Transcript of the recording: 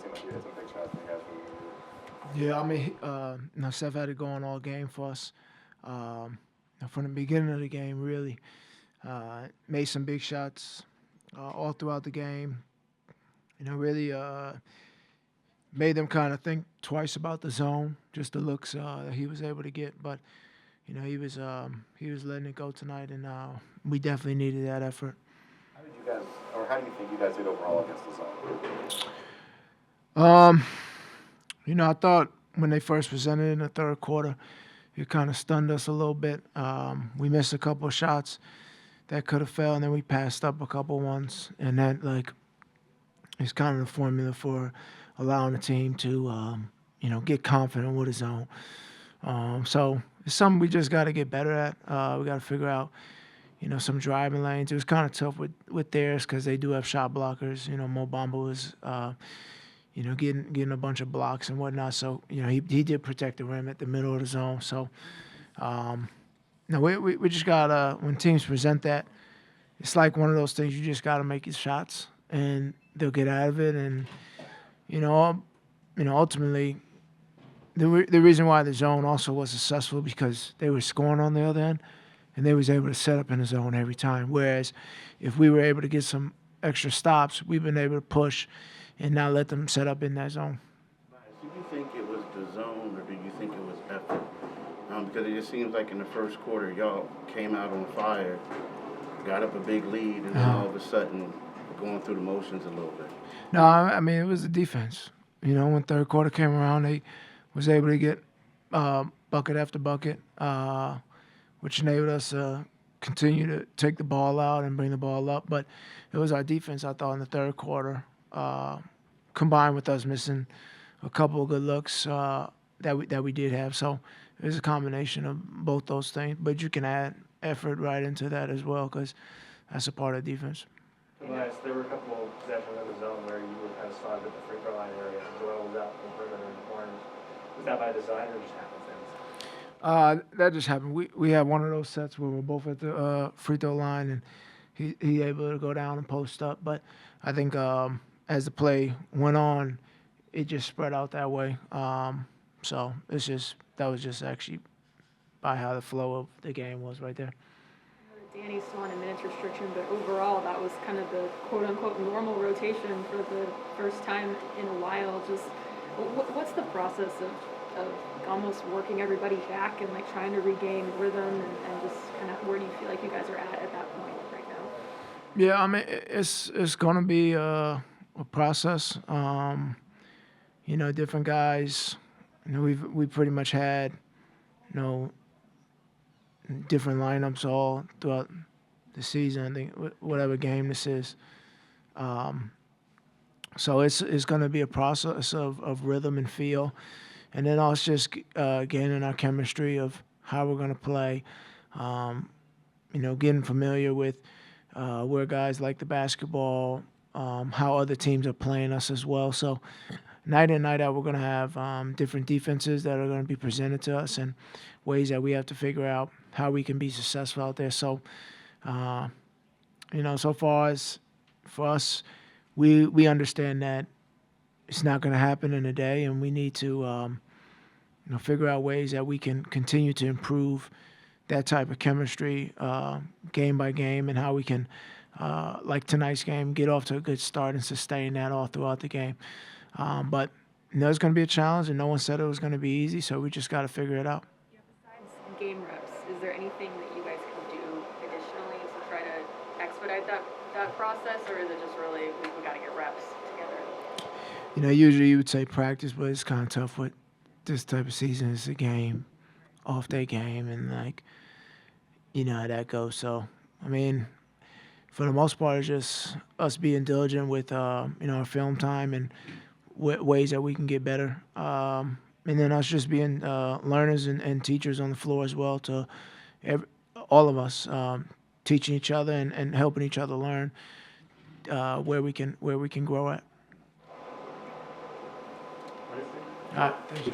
seemed like you hit some big shots in the guys moving you. Yeah, I mean, Steph had it going all game for us. From the beginning of the game, really made some big shots all throughout the game. Really made them kind of think twice about the zone, just the looks that he was able to get. But he was letting it go tonight, and we definitely needed that effort. How did you guys, or how do you think you guys did overall against the zone? Um, I thought when they first presented in the third quarter, it kind of stunned us a little bit. We missed a couple of shots that could have fell, and then we passed up a couple ones, and that is kind of the formula for allowing the team to get confident with his zone. So it's something we just got to get better at. We got to figure out some driving lanes. It was kind of tough with theirs because they do have shot blockers. Mo Bamba was getting a bunch of blocks and whatnot. So he did protect the rim at the middle of the zone. So we just gotta, when teams present that, it's like one of those things you just gotta make your shots and they'll get out of it. And ultimately the reason why the zone also was successful because they were scoring on the other end and they was able to set up in the zone every time. Whereas if we were able to get some extra stops, we've been able to push and not let them set up in that zone. Do you think it was the zone or do you think it was effort? Because it just seems like in the first quarter, y'all came out on fire, got up a big lead, and then all of a sudden going through the motions a little bit. No, I mean, it was the defense. When third quarter came around, they was able to get bucket after bucket, which enabled us to continue to take the ball out and bring the ball up. But it was our defense, I thought, in the third quarter, combined with us missing a couple of good looks that we did have. So it was a combination of both those things. But you can add effort right into that as well because that's a part of defense. Tobias, there were a couple of possessions in the zone where you were kind of slotted at the free throw line area. Joel was out in the perimeter in the corners. Was that by design or just happenstance? That just happened. We had one of those sets where we're both at the free throw line, and he able to go down and post up. But I think as the play went on, it just spread out that way. So that was just actually by how the flow of the game was right there. Danny's still on a minutes restriction, but overall that was kind of the quote-unquote normal rotation for the first time in a while. Just what's the process of almost working everybody back and like trying to regain rhythm and just kind of where do you feel like you guys are at that point right now? Yeah, I mean it's going to be a process. Different guys. We pretty much had different lineups all throughout the season. I think whatever game this is. So it's going to be a process of rhythm and feel, and then also just gaining our chemistry of how we're going to play. Getting familiar with where guys like the basketball, how other teams are playing us as well. So night in, night out, we're going to have different defenses that are going to be presented to us and ways that we have to figure out how we can be successful out there. So, so far as for us, we understand that it's not going to happen in a day, and we need to figure out ways that we can continue to improve that type of chemistry game by game, and how we can, like tonight's game, get off to a good start and sustain that all throughout the game. But it's going to be a challenge, and no one said it was going to be easy, so we just got to figure it out. Yeah, besides game reps, is there anything that you guys can do additionally to try to expedite that process, or is it just really we got to get reps together? Usually you would say practice, but it's kind of tough with this type of season. It's a game, off-day game, and how that goes. So, I mean, for the most part, it's just us being diligent with our film time and ways that we can get better. And then us just being learners and teachers on the floor as well to all of us teaching each other and helping each other learn where we can grow at. All right, thank you.